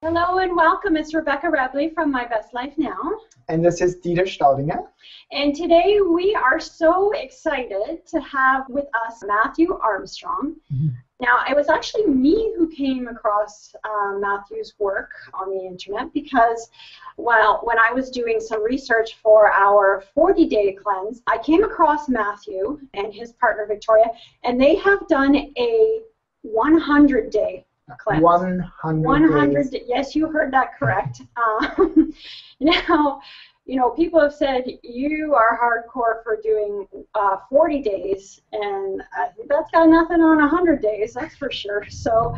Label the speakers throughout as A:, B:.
A: Hello and welcome. It's Rebecca Rebley from My Best Life Now.
B: And this is Dieter Staudinger.
A: And today we are so excited to have with us Matthew Armstrong. Mm-hmm. Now, it was actually me who came across Matthew's work on the internet because, well, when I was doing some research for our 40-day cleanse, I came across Matthew and his partner Victoria, and they have done a 100-day cleanse.
B: 100 days.
A: Yes, you heard that correct. Now, you know, people have said you are hardcore for doing 40 days, and I think that's got nothing on 100 days, that's for sure. So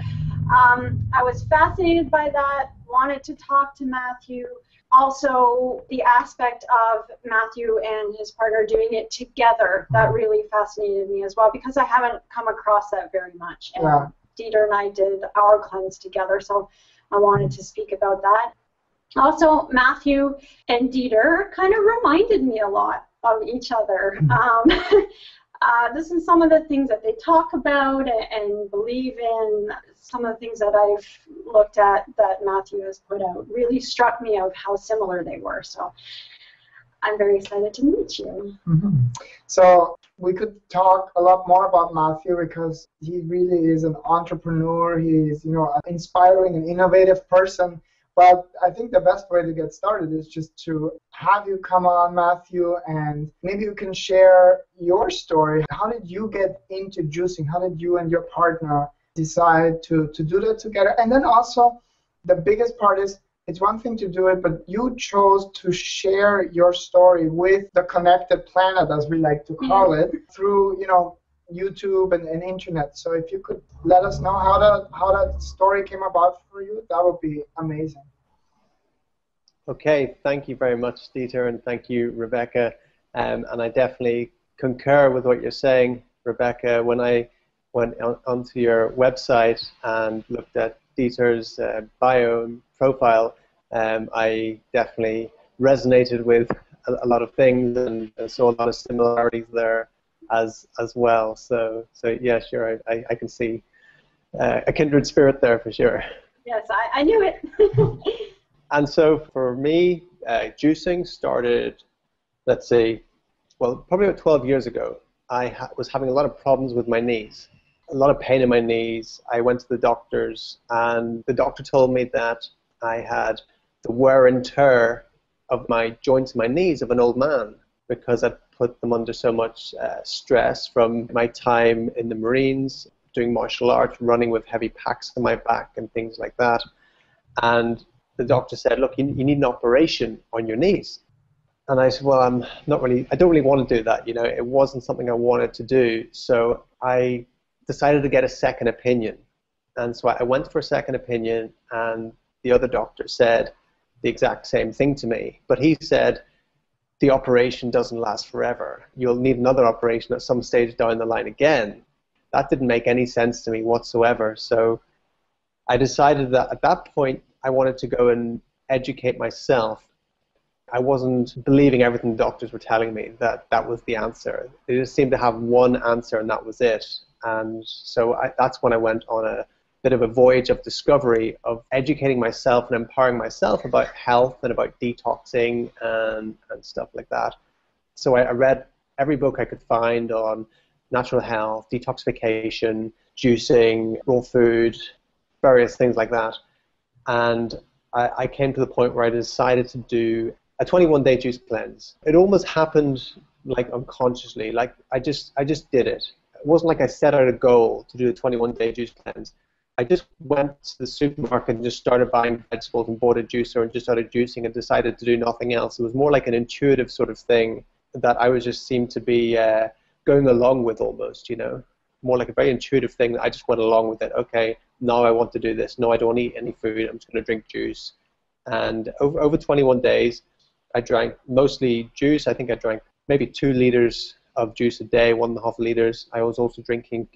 A: I was fascinated by that, wanted to talk to Matthew. Also, the aspect of Matthew and his partner doing it together, that really fascinated me as well, because I haven't come across that very much. And
B: yeah.
A: Dieter and I did our cleanse together, so I wanted to speak about that. Also, Matthew and Dieter kind of reminded me a lot of each other. This is some of the things that they talk about and believe in. Some of the things that I've looked at that Matthew has put out really struck me of how similar they were. So I'm very excited to meet you.
B: Mm-hmm. So we could talk a lot more about Matthew because he really is an entrepreneur. He is, an inspiring and innovative person. But I think the best way to get started is just to have you come on, Matthew, and maybe you can share your story. How did you get into juicing? How did you and your partner decide to do that together? And then also, the biggest part is, it's one thing to do it, but you chose to share your story with the connected planet, as we like to call it, through, YouTube and internet. So if you could let us know how that story came about for you, that would be amazing.
C: Okay, thank you very much, Dieter, and thank you, Rebecca. And I definitely concur with what you're saying, Rebecca. When I went onto your website and looked at Dieter's bio and profile, I definitely resonated with a lot of things and saw a lot of similarities there as well. So yeah, sure, I can see a kindred spirit there for sure.
A: Yes, I knew it.
C: And so for me, juicing started, let's say, well, probably about 12 years ago. I was having a lot of problems with my knees, a lot of pain in my knees. I went to the doctors, and the doctor told me that I had the wear and tear of my joints, my knees, of an old man, because I'd put them under so much stress from my time in the Marines, doing martial arts, running with heavy packs on my back and things like that. And the doctor said, look, you need an operation on your knees. And I said, well, I don't really want to do that. It wasn't something I wanted to do. So I decided to get a second opinion. And so I went for a second opinion, and the other doctor said the exact same thing to me. But he said, the operation doesn't last forever. You'll need another operation at some stage down the line again. That didn't make any sense to me whatsoever. So I decided that at that point, I wanted to go and educate myself. I wasn't believing everything the doctors were telling me, that that was the answer. They just seemed to have one answer, and that was it. And so that's when I went on a bit of a voyage of discovery, of educating myself and empowering myself about health and about detoxing and stuff like that. So I read every book I could find on natural health, detoxification, juicing, raw food, various things like that. And I came to the point where I decided to do a 21-day juice cleanse. It almost happened like unconsciously, like I just did it. It wasn't like I set out a goal to do a 21-day juice cleanse. I just went to the supermarket and just started buying vegetables and bought a juicer and just started juicing and decided to do nothing else. It was more like an intuitive sort of thing that I just seemed to be going along with almost, more like a very intuitive thing that I just went along with it. Okay, now I want to do this. No, I don't eat any food. I'm just going to drink juice. And over 21 days, I drank mostly juice. I think I drank maybe 2 liters of juice a day, 1.5 liters. I was also drinking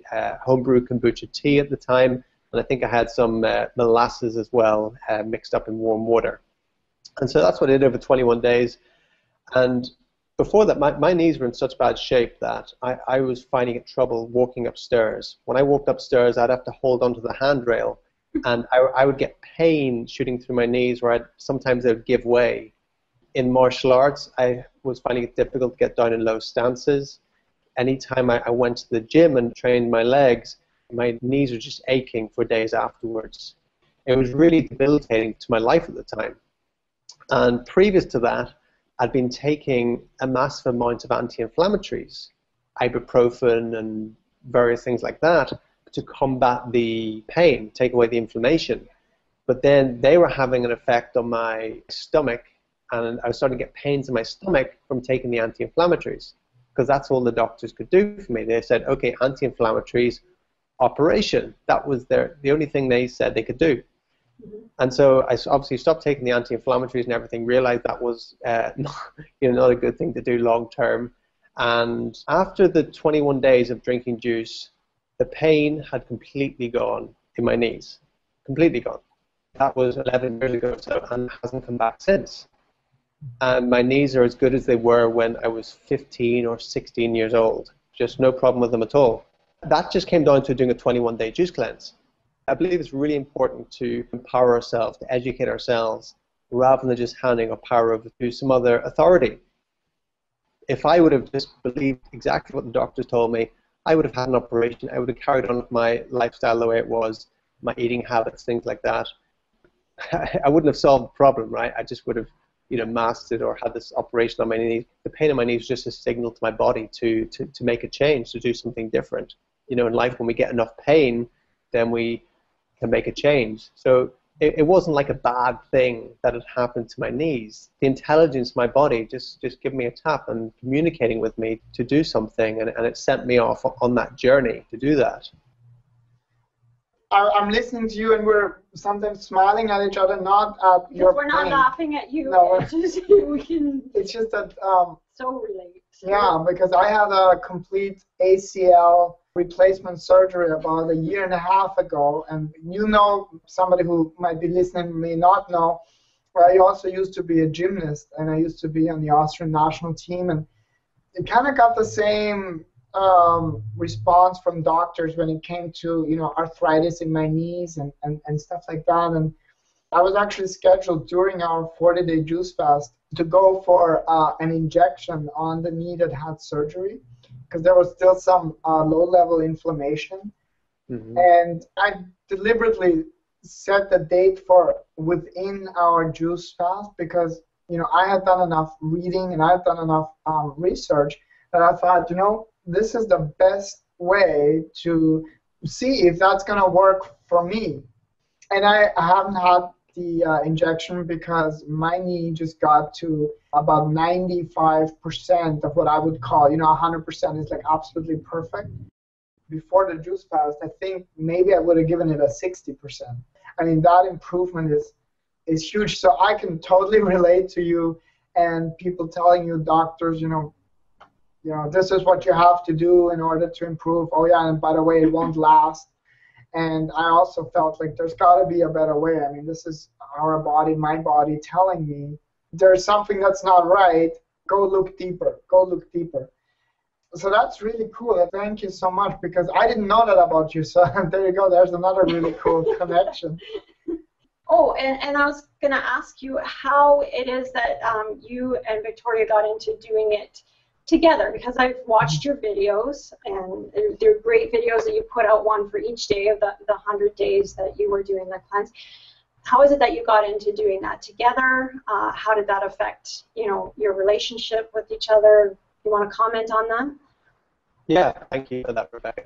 C: homebrew kombucha tea at the time. And I think I had some molasses as well, mixed up in warm water. And so that's what I did over 21 days. And before that, my knees were in such bad shape that I was finding it trouble walking upstairs. When I walked upstairs, I'd have to hold onto the handrail And I would get pain shooting through my knees where sometimes they would give way. In martial arts, I was finding it difficult to get down in low stances. Anytime I went to the gym and trained my legs, my knees were just aching for days afterwards. It was really debilitating to my life at the time. And previous to that, I'd been taking a massive amount of anti-inflammatories, ibuprofen and various things like that, to combat the pain, take away the inflammation. But then they were having an effect on my stomach, and I was starting to get pains in my stomach from taking the anti-inflammatories, because that's all the doctors could do for me. They said, okay, anti-inflammatories, operation. That was the only thing they said they could do. And so I obviously stopped taking the anti-inflammatories and everything, realized that was not a good thing to do long term. And after the 21 days of drinking juice, the pain had completely gone in my knees, completely gone. That was 11 years ago, and hasn't come back since. And my knees are as good as they were when I was 15 or 16 years old. Just no problem with them at all. That just came down to doing a 21-day juice cleanse. I believe it's really important to empower ourselves, to educate ourselves, rather than just handing our power over to some other authority. If I would have just believed exactly what the doctors told me, I would have had an operation. I would have carried on with my lifestyle the way it was, my eating habits, things like that. I wouldn't have solved the problem, right? I just would have, masked it or had this operation on my knees. The pain in my knees was just a signal to my body to make a change, to do something different. In life, when we get enough pain, then we can make a change. So it wasn't like a bad thing that had happened to my knees. The intelligence of my body just gave me a tap and communicating with me to do something, and it sent me off on that journey to do that.
B: I'm listening to you, and we're sometimes smiling at each other, not at your
A: pain. We're not laughing at you.
B: No,
A: it's
B: just that.
A: So relate.
B: Yeah, because I had a complete ACL replacement surgery about 1.5 years ago, and somebody who might be listening may not know, but I also used to be a gymnast, and I used to be on the Austrian national team, and it kind of got the same response from doctors when it came to arthritis in my knees and stuff like that. And I was actually scheduled during our 40-day juice fast to go for an injection on the knee that had surgery, because there was still some low-level inflammation. Mm-hmm. And I deliberately set the date for within our juice fast, because I had done enough reading and I had done enough research that I thought, this is the best way to see if that's going to work for me. And I haven't had the injection because my knee just got to about 95% of what I would call, 100% is like absolutely perfect. Before the juice fast, I think maybe I would have given it a 60%. I mean, that improvement is huge. So I can totally relate to you and people telling you, doctors, this is what you have to do in order to improve. Oh yeah, and by the way, it won't last. And I also felt like there's got to be a better way. I mean, this is our body, my body, telling me there's something that's not right. Go look deeper. Go look deeper. So that's really cool. Thank you so much, because I didn't know that about you. So there you go. There's another really cool connection.
A: Oh, and I was going to ask you how it is that you and Victoria got into doing it together, because I've watched your videos, and they're great videos that you put out, one for each day of the 100 days that you were doing the cleanse. How is it that you got into doing that together? How did that affect, your relationship with each other? You want to comment on that?
C: Yeah, thank you for that, Rebecca.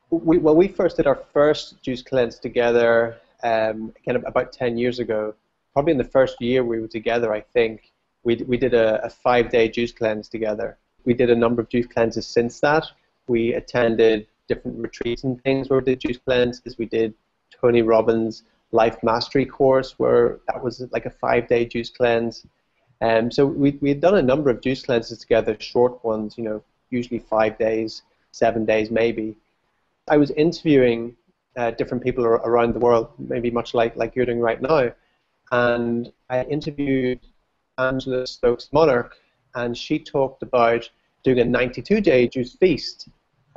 C: When we first did our first juice cleanse together, kind of about 10 years ago, probably in the first year we were together, I think, we did a 5-day juice cleanse together. We did a number of juice cleanses since that. We attended different retreats and things where we did juice cleanses. We did Tony Robbins' Life Mastery course, where that was like a 5-day juice cleanse. So we had done a number of juice cleanses together, short ones, usually 5 days, 7 days maybe. I was interviewing different people around the world, maybe much like you're doing right now, and I interviewed Angela Stokes Monarch, and she talked about doing a 92-day juice feast.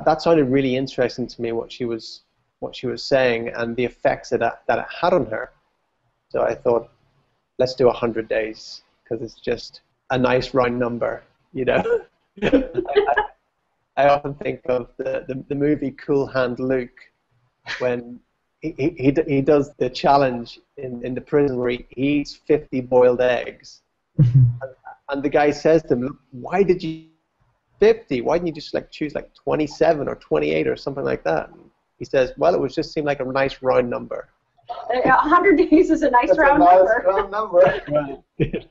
C: That sounded really interesting to me, what she was what she was saying and the effects that it had on her. So I thought, let's do 100 days, because it's just a nice round number, you know. I often think of the movie Cool Hand Luke, when he does the challenge in the prison where he eats 50 boiled eggs. And the guy says to him, "Look, why did you 50? Why didn't you just like choose like 27 or 28 or something like that?" And he says, "Well, it was just seemed like a nice round number."
A: 100 days is a nice round number.
B: Right.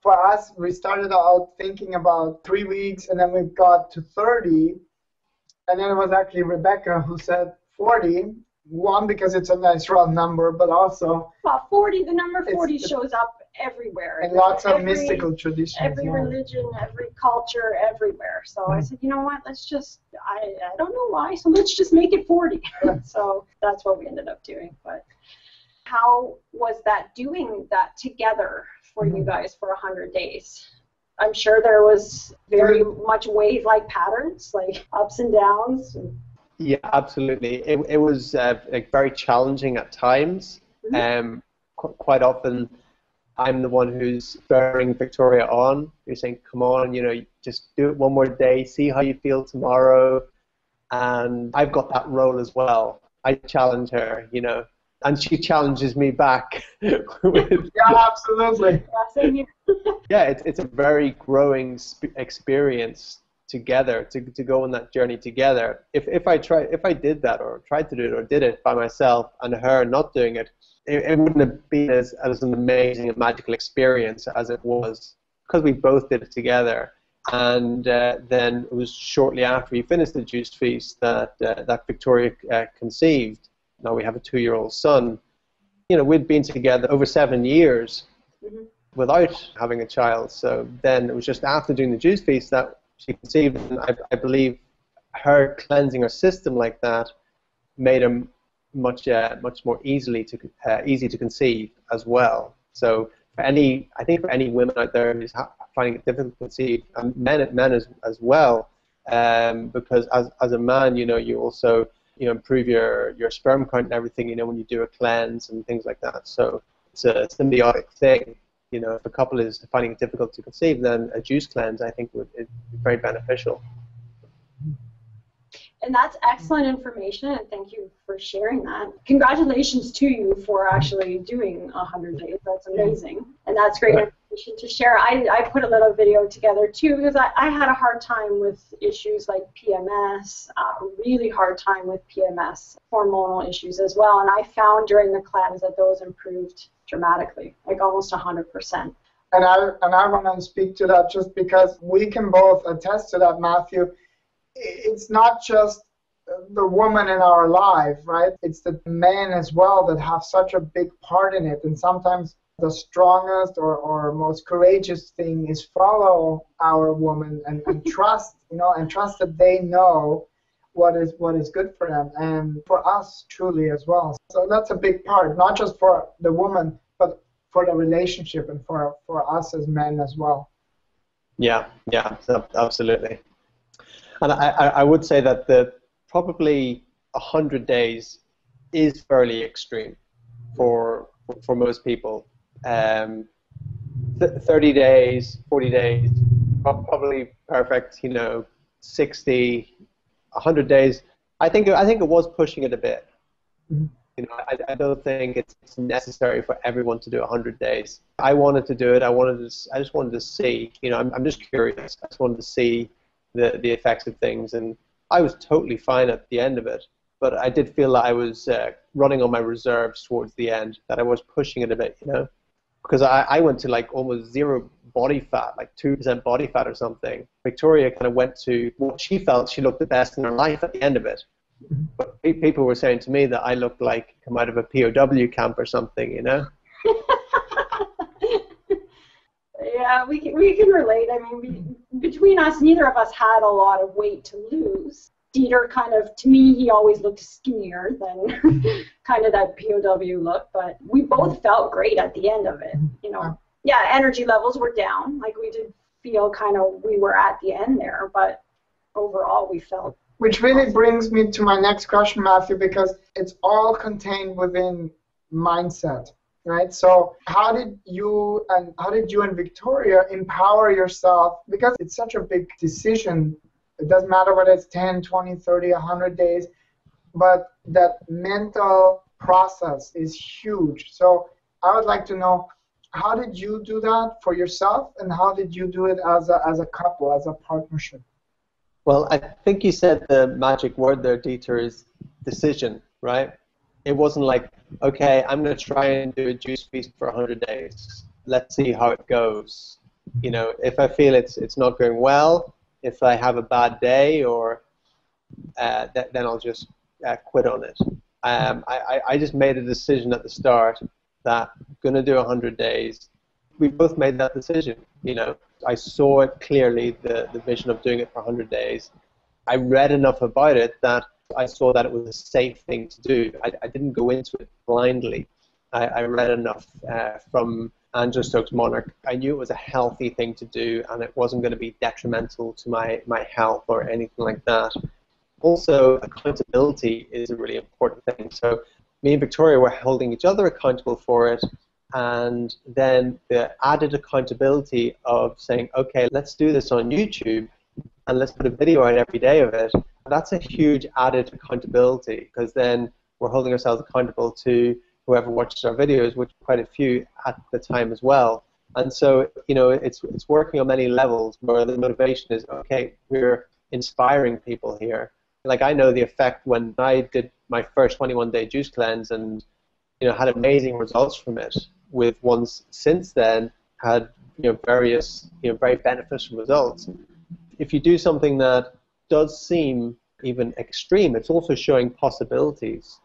B: For us, we started out thinking about 3 weeks, and then we got to 30, and then it was actually Rebecca who said 40. One, because it's a nice round number, but also...
A: Well, 40, the number 40 shows up everywhere.
B: And lots of mystical traditions.
A: Every religion, every culture, everywhere. So I said, you know what, let's just, I don't know why, so let's just make it 40. So that's what we ended up doing. But how was that, doing that together for you guys for 100 days? I'm sure there was very much wave-like patterns, like ups and downs.
C: Yeah, absolutely. It was like very challenging at times. Quite often, I'm the one who's spurring Victoria on. You're saying, "Come on, you know, just do it one more day. See how you feel tomorrow." And I've got that role as well. I challenge her, you know, and she challenges me back.
B: Yeah, absolutely.
C: Yeah, it's a very growing experience together, to go on that journey together. If I did that, or tried to do it, or did it by myself and her not doing it, it wouldn't have been as an amazing and magical experience as it was, because we both did it together. And then it was shortly after we finished the juice feast that Victoria conceived. Now we have a 2-year-old son. You know, we'd been together over 7 years without having a child. So then it was just after doing the juice feast that she conceived, and I believe her cleansing her system like that made her much more easy to conceive as well. So I think for any women out there who's finding it difficult to conceive, and men as well, because as a man, you know, you also, you know, improve your sperm count and everything, you know, when you do a cleanse and things like that. So it's a symbiotic thing. You know, if a couple is finding it difficult to conceive, then a juice cleanse, I think, would be very beneficial.
A: And that's excellent information, and thank you for sharing that. Congratulations to you for actually doing 100 days. That's amazing. And that's great information to share. I put a little video together, too, because I had a hard time with issues like PMS, really hard time with PMS, hormonal issues as well. And I found during the cleanse that those improved dramatically, like almost 100%.
B: And I want to speak to that just because we can both attest to that, Matthew. It's not just the woman in our life, right? It's the men as well that have such a big part in it. And sometimes the strongest or most courageous thing is follow our woman and trust, you know, and trust that they know what is good for them, and for us truly as well. So that's a big part, not just for the woman, but for the relationship and for us as men as well.
C: Yeah, absolutely. And I would say that probably 100 days is fairly extreme for most people. 30 days, 40 days, probably perfect. You know, 60, 100 days. I think it was pushing it a bit. You know, I don't think it's necessary for everyone to do 100 days. I wanted to do it. I just wanted to see. You know, I'm just curious. I just wanted to see the effects of things, and I was totally fine at the end of it. But I did feel that I was running on my reserves towards the end, that I was pushing it a bit, you know, because I went to like almost zero body fat, like 2% body fat or something. Victoria kind of went to what she felt she looked the best in her life at the end of it. But people were saying to me that I looked like come out of a POW camp or something, you know.
A: Yeah, we can relate. I mean, between us, neither of us had a lot of weight to lose. Dieter kind of, to me, he always looked skinnier than kind of that POW look, but we both felt great at the end of it, you know. Yeah, energy levels were down. Like, we did feel kind of we were at the end there, but overall we felt
B: Which really brings me to my next question, Matthew, because it's all contained within mindset, right? So how did you and Victoria empower yourself? Because it's such a big decision. It doesn't matter whether it's 10, 20, 30, 100 days, but that mental process is huge. So I would like to know, how did you do that for yourself, and how did you do it as a couple, as a partnership?
C: Well, I think you said the magic word there, Dieter, is decision, right? It wasn't like, okay, I'm going to try and do a juice feast for 100 days. Let's see how it goes. You know, if I feel it's not going well, if I have a bad day, or then I'll just quit on it. I just made a decision at the start that I'm going to do 100 days. We both made that decision, you know. I saw it clearly, the vision of doing it for 100 days. I read enough about it that I saw that it was a safe thing to do. I didn't go into it blindly. I read enough from Andrew Stokes Monarch. I knew it was a healthy thing to do, and it wasn't going to be detrimental to my health or anything like that. Also, accountability is a really important thing. So me and Victoria were holding each other accountable for it, and then the added accountability of saying, okay, let's do this on YouTube, and let's put a video out every day of it. That's a huge added accountability, because then we're holding ourselves accountable to whoever watches our videos, which quite a few at the time as well. And so, you know, it's working on many levels, where the motivation is, okay, we're inspiring people here. Like, I know the effect when I did my first 21-day juice cleanse, and, you know, had amazing results from it. With ones since then had, you know, various, you know, very beneficial results. If you do something that does seem even extreme, it's also showing possibilities.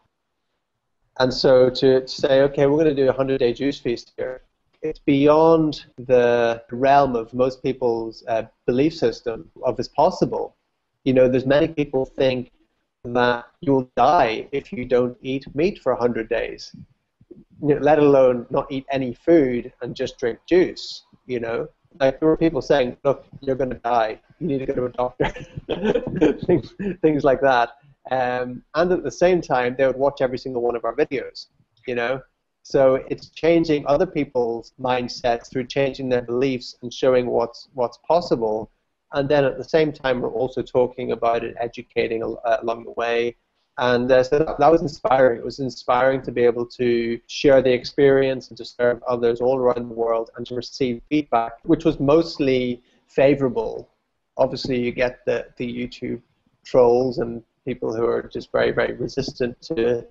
C: And so to say, okay, we're going to do a 100-day juice feast here, it's beyond the realm of most people's belief system of it's possible. You know, there's many people think that you'll die if you don't eat meat for 100 days. Let alone not eat any food and just drink juice, you know. Like, there were people saying, look, you're going to die, you need to go to a doctor, things like that. And at the same time, they would watch every single one of our videos, you know. So it's changing other people's mindsets through changing their beliefs and showing what's possible. And then at the same time, we're also talking about it, educating along the way. And so that was inspiring. It was inspiring to be able to share the experience and to serve others all around the world and to receive feedback, which was mostly favorable. Obviously, you get the YouTube trolls and people who are just very, very resistant to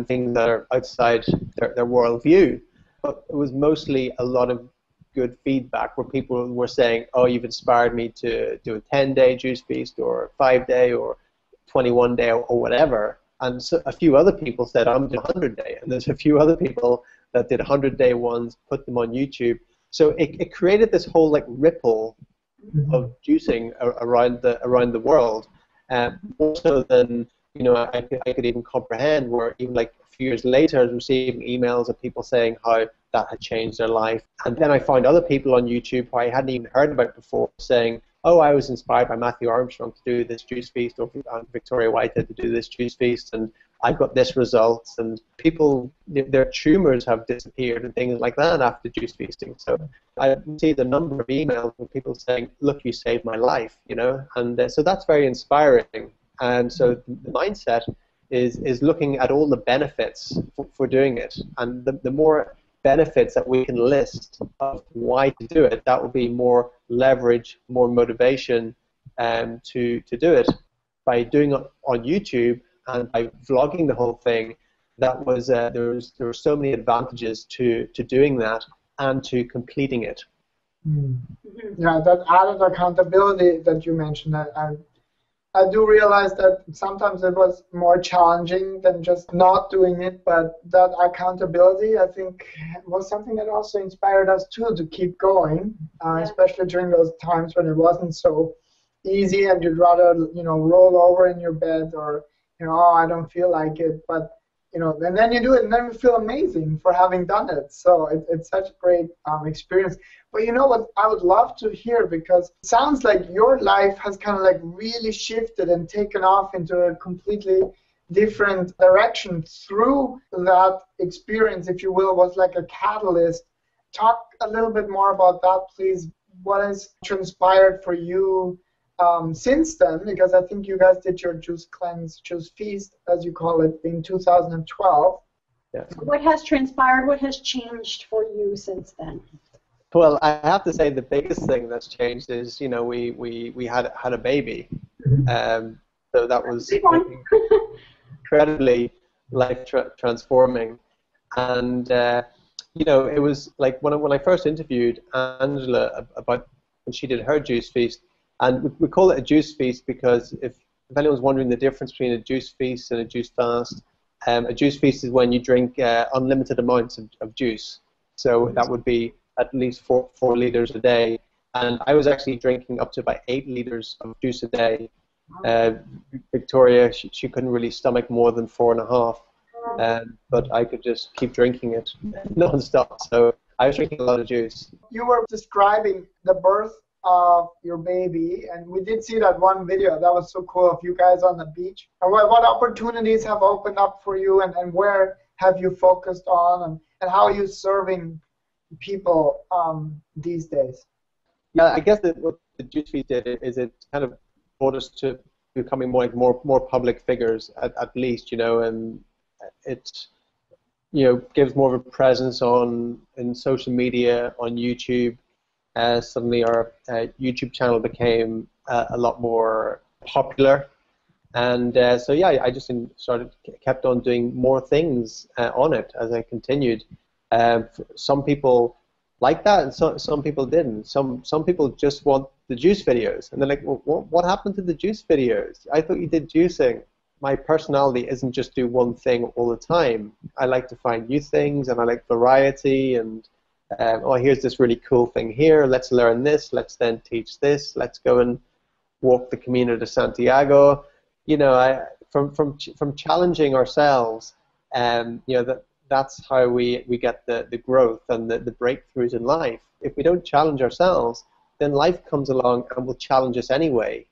C: things that are outside their worldview. But it was mostly a lot of good feedback where people were saying, oh, you've inspired me to do a 10-day juice feast, or a 5-day, or 21-day, or whatever. And so a few other people said, I'm doing 100-day. And there's a few other people that did 100-day ones, put them on YouTube. So it created this whole like ripple of juicing around the world. More so than, you know, I could even comprehend, where even like a few years later I was receiving emails of people saying how that had changed their life. And then I found other people on YouTube who I hadn't even heard about before saying, oh, I was inspired by Matthew Armstrong to do this juice feast, or Victoria Whitehead to do this juice feast, and I got this results. And people, their tumors have disappeared and things like that after juice feasting. So I see the number of emails from people saying, look, you saved my life, you know. And so that's very inspiring. And so the mindset is looking at all the benefits for doing it. And the more benefits that we can list of why to do it, that will be more leverage, more motivation to do it. By doing it on YouTube and by vlogging the whole thing, that was there were so many advantages to doing that and to completing it.
B: Yeah, that added accountability that you mentioned, I do realize that sometimes it was more challenging than just not doing it, but that accountability, I think, was something that also inspired us too to keep going, especially during those times when it wasn't so easy and you'd rather, you know, roll over in your bed, or, you know, oh, I don't feel like it. But and then you do it, and then you feel amazing for having done it. So it's such a great experience. But you know what I would love to hear, because it sounds like your life has kind of like really shifted and taken off into a completely different direction through that experience, if you will, was like a catalyst. Talk a little bit more about that, please. What has transpired for you since then? Because I think you guys did your juice cleanse, juice feast, as you call it, in 2012.
C: Yeah.
A: What has transpired? What has changed for you since then?
C: Well, I have to say the biggest thing that's changed is, we had a baby. So that was incredibly life transforming. And, it was like when I first interviewed Angela about when she did her juice feast, and we call it a juice feast because if anyone's wondering the difference between a juice feast and a juice fast, a juice feast is when you drink unlimited amounts of juice. So that would be at least 4 liters a day. And I was actually drinking up to about 8 liters of juice a day. Victoria, she couldn't really stomach more than 4.5. But I could just keep drinking it non-stop. So I was drinking a lot of juice.
B: You were describing the birth of your baby, and we did see that one video. That was so cool of you guys on the beach. And what opportunities have opened up for you, and where have you focused on, and how are you serving people these days?
C: Yeah, I guess that what the juice feast did is it kind of brought us to becoming more public figures at least, and it gives more of a presence in social media, on YouTube. Suddenly our YouTube channel became a lot more popular, and so yeah, I just kept on doing more things on it as I continued. Some people like that, and some people didn't. Some people just want the juice videos, and they're like, well, what happened to the juice videos? I thought you did juicing. My personality isn't just do one thing all the time. I like to find new things, and I like variety, and here's this really cool thing here. Let's learn this. Let's then teach this. Let's go and walk the Camino de Santiago. From challenging ourselves, that's how we get the growth and the breakthroughs in life. If we don't challenge ourselves, then life comes along and will challenge us anyway,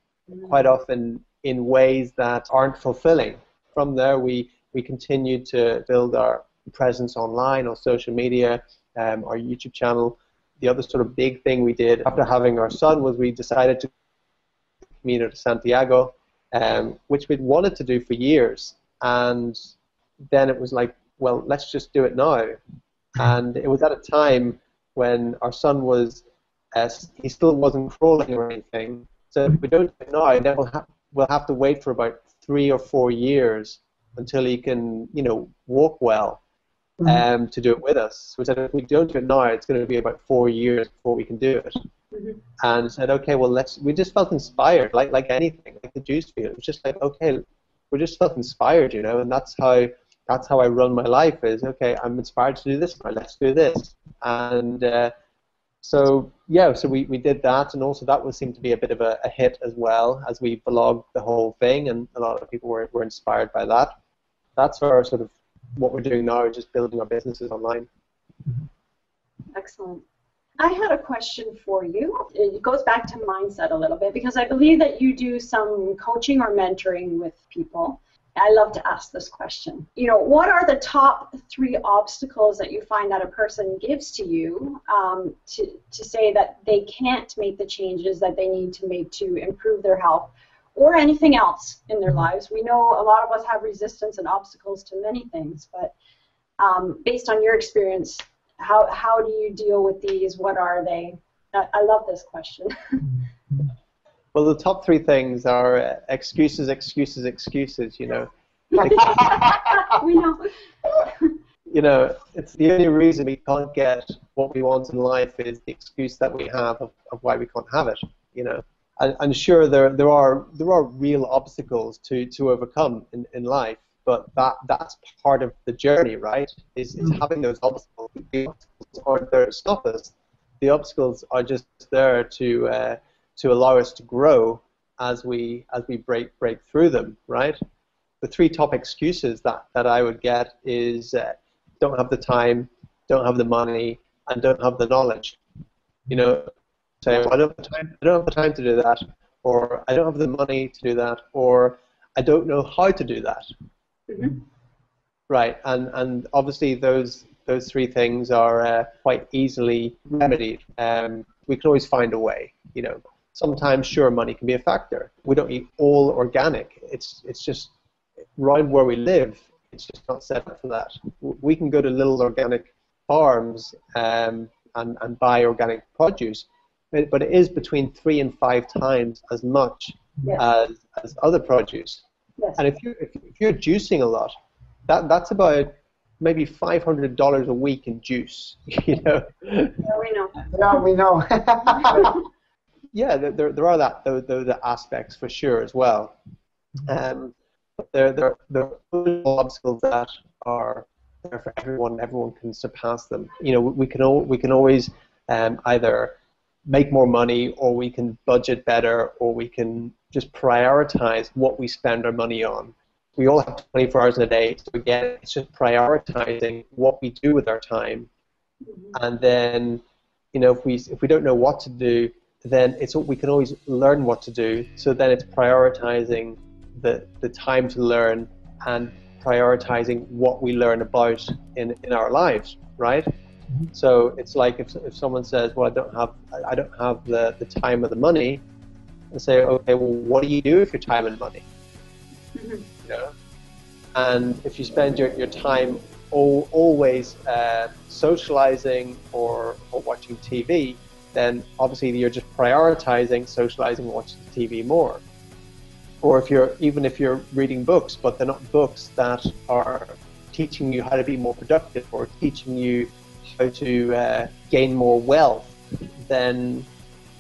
C: quite often in ways that aren't fulfilling. From there, we continue to build our presence online, on social media, our YouTube channel. The other sort of big thing we did after having our son was we decided to Camino de Santiago, which we'd wanted to do for years. And then it was like, well, let's just do it now. And it was at a time when our son was, he still wasn't crawling or anything. So if we don't do it now, then we'll have to wait for about 3 or 4 years until he can, walk well, to do it with us. So we said if we don't do it now, it's going to be about 4 years before we can do it. And said, okay, well, we just felt inspired, like anything, like the juice field. It was just like, okay, we just felt inspired, and that's how I run my life is, okay, I'm inspired to do this now, let's do this. And so we did that, and also that seemed to be a bit of a hit as well, as we vlogged the whole thing, and a lot of people were inspired by that. That's our sort of what we're doing now, just building our businesses online.
A: Excellent. I had a question for you. It goes back to mindset a little bit, because I believe that you do some coaching or mentoring with people. I love to ask this question. What are the top 3 obstacles that you find that a person gives to you to say that they can't make the changes that they need to make to improve their health or anything else in their lives? We know a lot of us have resistance and obstacles to many things, but based on your experience, how do you deal with these? What are they? I love this question.
C: Well, the top 3 things are excuses, excuses, excuses,
A: We know.
C: It's the only reason we can't get what we want in life is the excuse that we have of why we can't have it, And sure, there are real obstacles to overcome in life, but that's part of the journey, right? Is having those obstacles. The obstacles aren't there to stop us. The obstacles are just there to allow us to grow as we break through them, right? the three top excuses that I would get is don't have the time, don't have the money, and don't have the knowledge. You know, say, well, I don't have the time to do that, or I don't have the money to do that, or I don't know how to do that.
A: Mm-hmm.
C: Right, and obviously those three things are quite easily remedied. We can always find a way. You know, sometimes sure, money can be a factor. We don't eat all organic. It's just around where we live. It's just not set up for that. We can go to little organic farms and buy organic produce, but it is between 3 and 5 times as much
A: Yes.
C: as other produce.
A: Yes.
C: And if you're juicing a lot, that's about maybe $500 a week in juice. You know.
A: Yeah, we know.
B: Yeah, we know.
C: Yeah, there are those aspects for sure as well. But there are obstacles that are there for everyone. Everyone can surpass them. You know, we can always either make more money, or we can budget better, or we can just prioritize what we spend our money on. We all have 24 hours in a day, so again, it's just prioritizing what we do with our time. And then, you know, if we don't know what to do, then we can always learn what to do. So then it's prioritizing the time to learn and prioritizing what we learn about in our lives, right? So it's like if someone says, well, I don't have the time or the money, and say, okay, well, what do you do with your time and money? You know? And if you spend your time always socializing or watching TV, then obviously you're just prioritizing socializing and watching TV more. Or if you're reading books, but they're not books that are teaching you how to be more productive or teaching you how to gain more wealth, then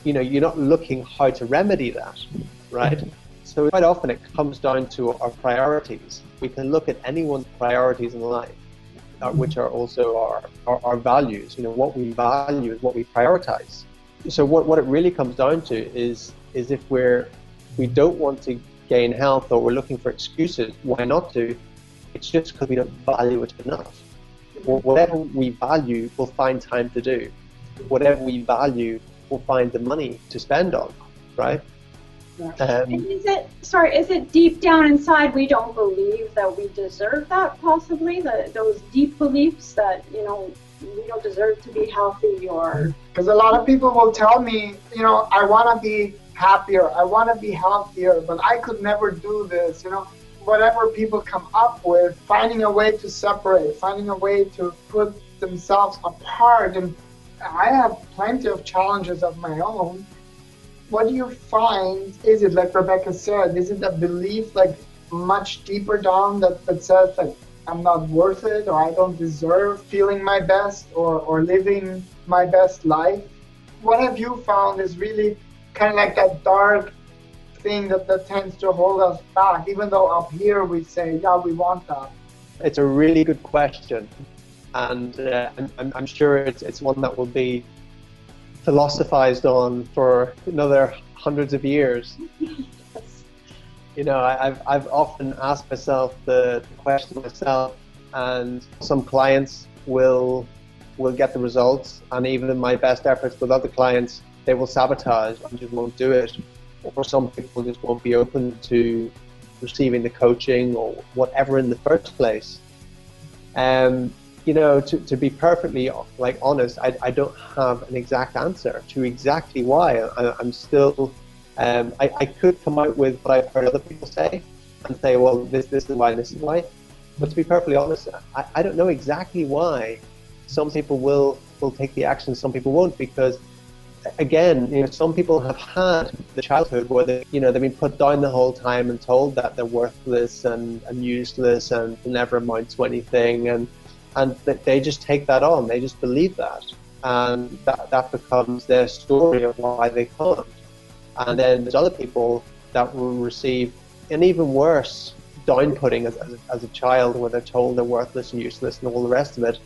C: you know you're not looking how to remedy that, right? So quite often it comes down to our priorities. We can look at anyone's priorities in life, which are also our values. You know, what we value is what we prioritize. So what it really comes down to is if we don't want to gain health, or we're looking for excuses why not to, it's just because we don't value it enough. Whatever we value, we'll find time to do. Whatever we value, we'll find the money to spend on, right?
A: And is it deep down inside we don't believe that we deserve that, possibly? Those deep beliefs that, you know, we don't deserve to be healthy, or...
B: Because a lot of people will tell me, you know, I want to be happier, I want to be healthier, but I could never do this, you know. Whatever people come up with, finding a way to separate, finding a way to put themselves apart. And I have plenty of challenges of my own. What do you find? Is it, like Rebecca said, is it a belief like much deeper down that says that I'm not worth it, or I don't deserve feeling my best, or living my best life? What have you found is really kind of like that dark thing that tends to hold us back, even though up here we say, yeah, we want that?
C: It's a really good question, and I'm sure it's one that will be philosophized on for another hundreds of years. You know, I've often asked myself the question myself, and some clients will get the results, and even in my best efforts with other clients, they will sabotage and just won't do it. Or some people just won't be open to receiving the coaching or whatever in the first place. You know, to be perfectly honest, I don't have an exact answer to exactly why. I'm still, I could come out with what I've heard other people say and say, well, this is why, this is why. But to be perfectly honest, I don't know exactly why. Some people will take the action, some people won't, because again, you know, some people have had the childhood where they've been put down the whole time and told that they're worthless and useless and never amount to anything, and they just take that on. They just believe that, and that becomes their story of why they can't. And then there's other people that will receive an even worse down-putting as a child, where they're told they're worthless and useless and all the rest of it,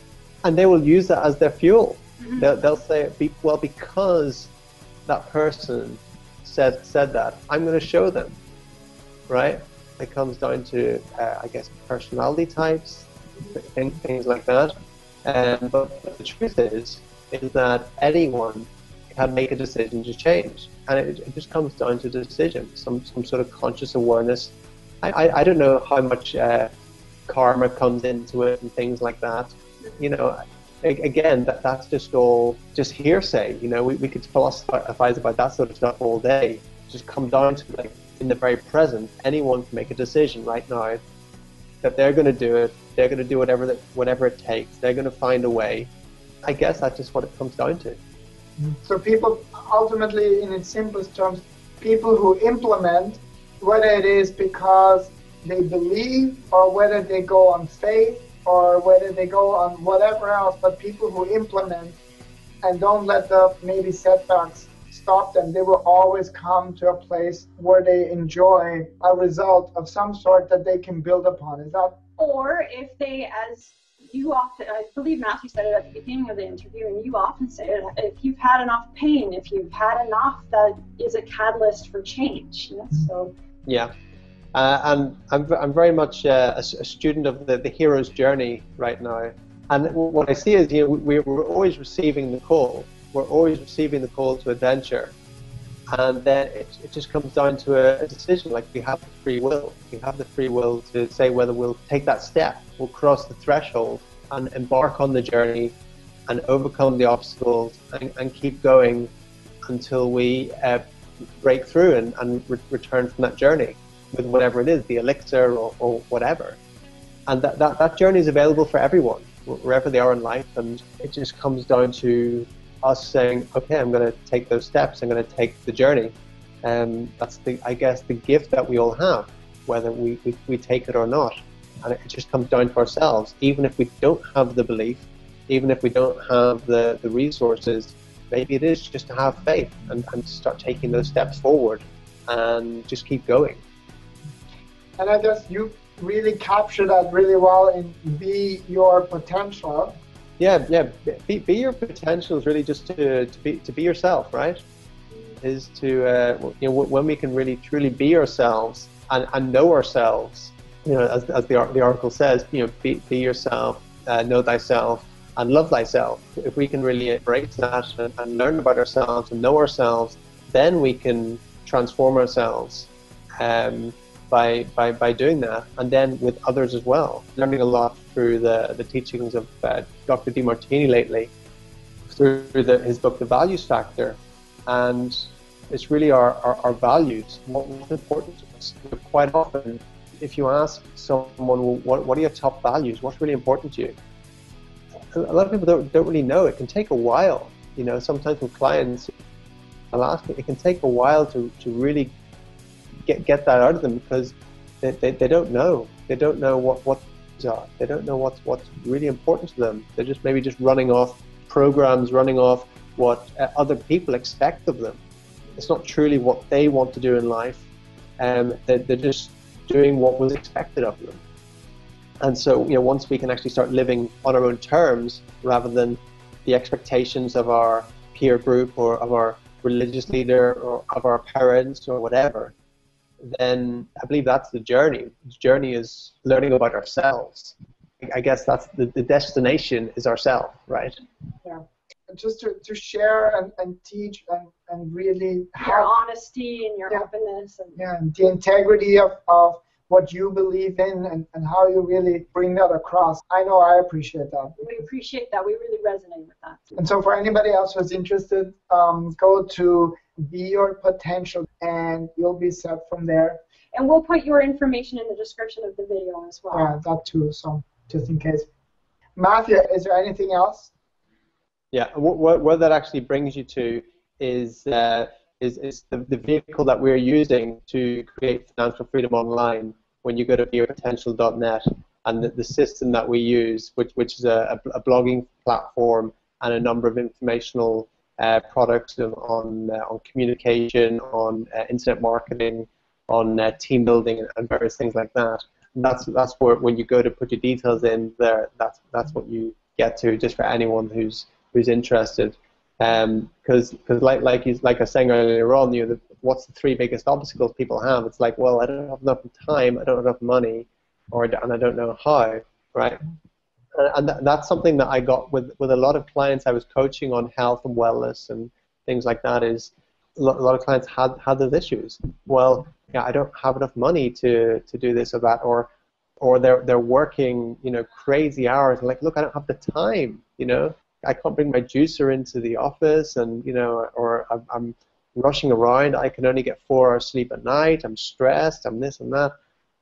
C: and they will use that as their fuel. They'll say, well, because that person said that, I'm going to show them, right? It comes down to, I guess, personality types, things like that. But the truth is that anyone can make a decision to change, and it just comes down to decision, some sort of conscious awareness. I don't know how much karma comes into it and things like that. You know, again, that's just all just hearsay. You know, we could philosophize about that sort of stuff all day. Just come down to, like, in the very present, anyone can make a decision right now that they're going to do it. They're going to do whatever it takes. They're going to find a way. I guess that's just what it comes down to.
B: So people, ultimately, in its simplest terms, people who implement, whether it is because they believe or whether they go on faith or whether they go on whatever else, but people who implement and don't let the maybe setbacks stop them, they will always come to a place where they enjoy a result of some sort that they can build upon. Is that?
A: Or if they, as you often, I believe Matthew said it at the beginning of the interview, and you often say it, if you've had enough pain, if you've had enough, that is a catalyst for change. You know? So.
C: Yeah. And I'm very much a student of the hero's journey right now. And what I see is, you know, we're always receiving the call. We're always receiving the call to adventure. And then it just comes down to a decision. Like, we have the free will. We have the free will to say whether we'll take that step, we'll cross the threshold and embark on the journey and overcome the obstacles and keep going until we break through and return from that journey with whatever it is, the elixir or whatever. And that journey is available for everyone, wherever they are in life. And it just comes down to us saying, okay, I'm going to take those steps, I'm going to take the journey. And that's, I guess, the gift that we all have, whether we take it or not. And it just comes down to ourselves. Even if we don't have the belief, even if we don't have the resources, maybe it is just to have faith and start taking those steps forward and just keep going.
B: And I guess you really capture that really well in Be Your Potential.
C: Yeah. Be your potential is really just to be yourself, right? Is to you know, when we can really truly be ourselves and know ourselves. You know, as the article says, you know, be yourself, know thyself, and love thyself. If we can really embrace that and learn about ourselves and know ourselves, then we can transform ourselves by doing that, and then with others as well. Learning a lot through the teachings of Dr. DeMartini lately, through his book, The Values Factor, and it's really our values, what's important to us. Quite often, if you ask someone, well, what are your top values? What's really important to you? A lot of people don't really know. It can take a while. You know, sometimes with clients, I'll ask me, it can take a while to really get that out of them, because they don't know. They don't know what these are. They don't know what's really important to them. They're just maybe just running off programs, running off what other people expect of them. It's not truly what they want to do in life. They're just doing what was expected of them. And so, you know, once we can actually start living on our own terms rather than the expectations of our peer group or of our religious leader or of our parents or whatever, then I believe that's the journey. The journey is learning about ourselves. I guess that's the destination is ourself, right?
B: Yeah. Just to share and teach and really
A: your honesty and your openness. And
B: the integrity of what you believe in and how you really bring that across. I know I appreciate that.
A: We appreciate that. We really resonate with that.
B: And so for anybody else who's interested, go to Be Your Potential and you'll be set from there.
A: And we'll put your information in the description of the video as well.
B: Yeah, that too, so just in case. Matthew, is there anything else?
C: Yeah, where that actually brings you to is the vehicle that we're using to create financial freedom online. When you go to beyourpotential.net, and the system that we use, which is a blogging platform and a number of informational products on communication, on internet marketing, on team building, and various things like that. And that's where, when you go to put your details in there, that's what you get to, just for anyone who's interested. Because like I was saying earlier on, you know, what's the three biggest obstacles people have? It's like, well, I don't have enough time, I don't have enough money, and I don't know how, right? And that's something that I got with a lot of clients I was coaching on health and wellness and things like that. Is a lot of clients had those issues. Well, yeah, I don't have enough money to do this or that, or they're working, crazy hours. Like, look, I don't have the time. I can't bring my juicer into the office, and or I'm rushing around. I can only get 4 hours sleep at night. I'm stressed. I'm this and that.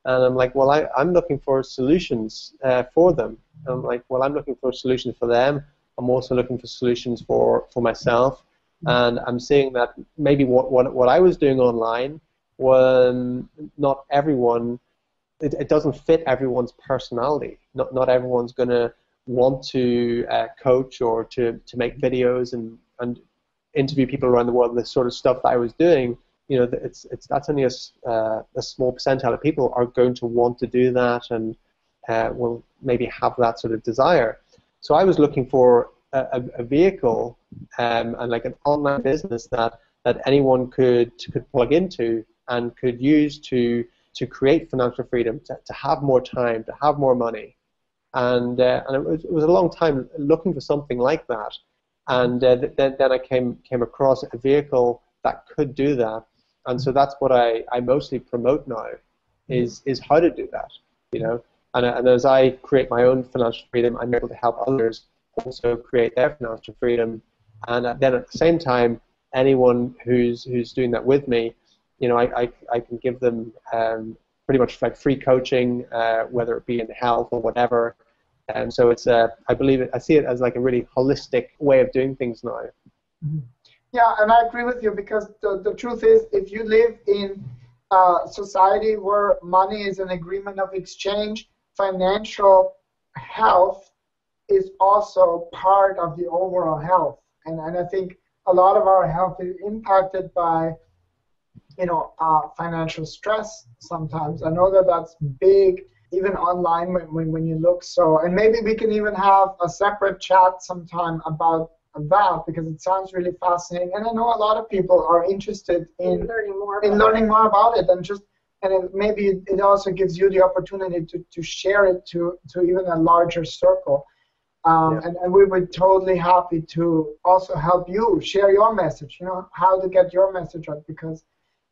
C: And I'm like, well, I'm looking for solutions for them. I'm like, well, I'm looking for solutions for them. I'm also looking for solutions for myself. And I'm seeing that maybe what I was doing online, when not everyone, it doesn't fit everyone's personality. Not everyone's going to want to coach or to make videos and interview people around the world. The sort of stuff that I was doing, that's only a small percentile of people are going to want to do that and will maybe have that sort of desire. So I was looking for a vehicle and like an online business that anyone could plug into and could use to create financial freedom, to have more time, to have more money. And it was a long time looking for something like that. And then I came across a vehicle that could do that. And so that's what I mostly promote now, is how to do that, And as I create my own financial freedom, I'm able to help others also create their financial freedom. And then at the same time, anyone who's doing that with me, I can give them pretty much like free coaching, whether it be in health or whatever. And so it's I see it as like a really holistic way of doing things now.
B: Mm-hmm. Yeah, and I agree with you, because the truth is, if you live in a society where money is an agreement of exchange, financial health is also part of the overall health. And I think a lot of our health is impacted by, financial stress sometimes. I know that that's big, even online when you look. So, and maybe we can even have a separate chat sometime about that, because it sounds really fascinating, and I know a lot of people are interested in learning more about it, and maybe it also gives you the opportunity to share it to even a larger circle. And we were totally happy to also help you share your message, how to get your message out, because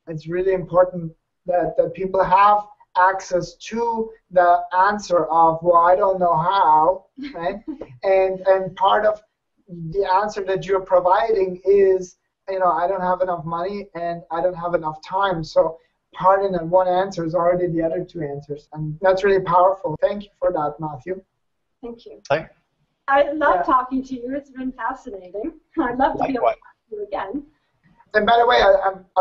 B: it's really important that people have access to the answer of, well, I don't know how, right? and part of the answer that you're providing is, I don't have enough money and I don't have enough time. So part in that one answer is already the other two answers. And that's really powerful. Thank you for that, Matthew.
A: Thank you.
C: Thanks.
A: I love talking to you. It's been fascinating. I'd love to be able to talk to you again.
B: And by the way,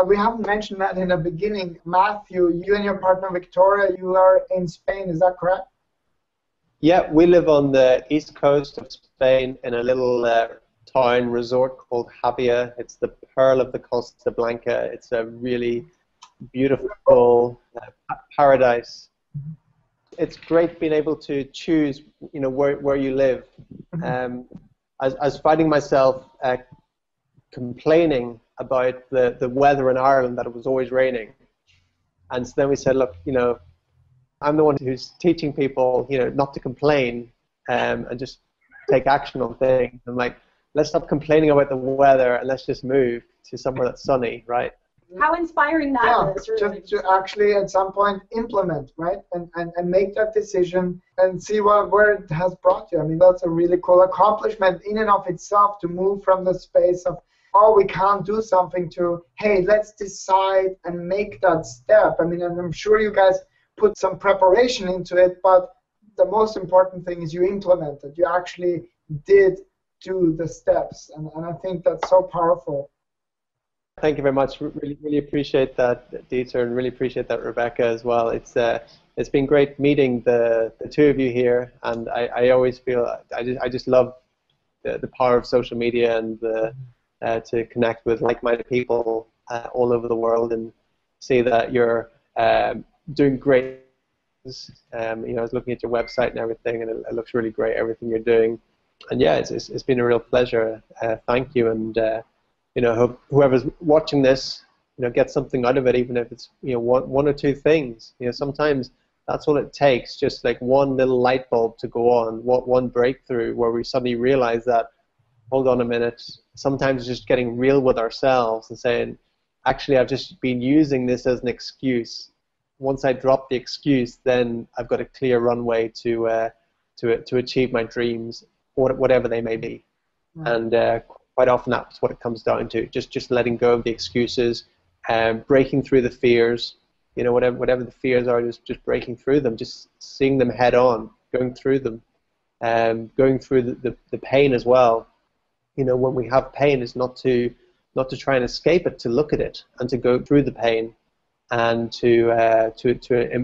B: we haven't mentioned that in the beginning. Matthew, you and your partner Victoria, you are in Spain, is that correct?
C: Yeah, we live on the east coast of Spain in a little town resort called Javia. It's the pearl of the Costa Blanca. It's a really beautiful paradise. It's great being able to choose, where you live. I was finding myself complaining about the weather in Ireland, that it was always raining. And so then we said, look, I'm the one who's teaching people, not to complain and just take action on things. And like, let's stop complaining about the weather and let's just move to somewhere that's sunny, right?
A: How inspiring that is, really.
B: Just to actually at some point implement, right? And make that decision and see where it has brought you. I mean, that's a really cool accomplishment in and of itself, to move from the space of, oh, we can't do something, to, hey, let's decide and make that step. I mean, and I'm sure you guys put some preparation into it, but the most important thing is you implemented. You actually did do the steps, and I think that's so powerful.
C: Thank you very much. Really appreciate that, Dieter, and really appreciate that, Rebecca, as well. It's been great meeting the two of you here, and I always feel I just love the power of social media and to connect with like-minded people all over the world and see that you're doing great things. I was looking at your website and everything, and it looks really great, everything you're doing. And yeah, it's been a real pleasure. Thank you, and hope whoever's watching this, get something out of it, even if it's one or two things. Sometimes that's all it takes, just like one little light bulb to go on, one breakthrough where we suddenly realize that, hold on a minute, sometimes just getting real with ourselves and saying, actually, I've just been using this as an excuse. Once I drop the excuse, then I've got a clear runway to achieve my dreams, whatever they may be. And quite often that's what it comes down to, just letting go of the excuses, breaking through the fears, whatever the fears are, just breaking through them, just seeing them head on, going through them, going through the pain as well. When we have pain, it's not to try and escape it, to look at it and to go through the pain and to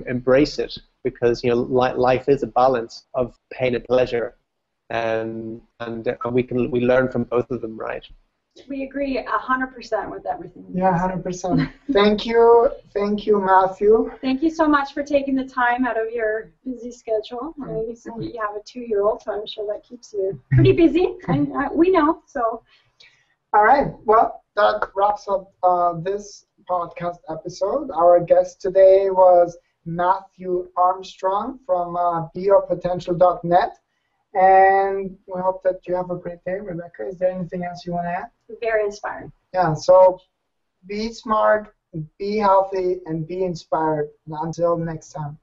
C: embrace it, because life is a balance of pain and pleasure, and we learn from both of them, right?
A: We agree 100% with everything.
B: Yeah, 100%. Thank you, Matthew.
A: Thank you so much for taking the time out of your busy schedule. I know you said you have a 2-year-old, so I'm sure that keeps you pretty busy, and we know. So.
B: All right. Well, that wraps up this podcast episode. Our guest today was Matthew Armstrong from beyourpotential.net. And we hope that you have a great day. Rebecca, is there anything else you want to add?
A: Very inspiring.
B: Yeah, so be smart, be healthy, and be inspired. And until next time.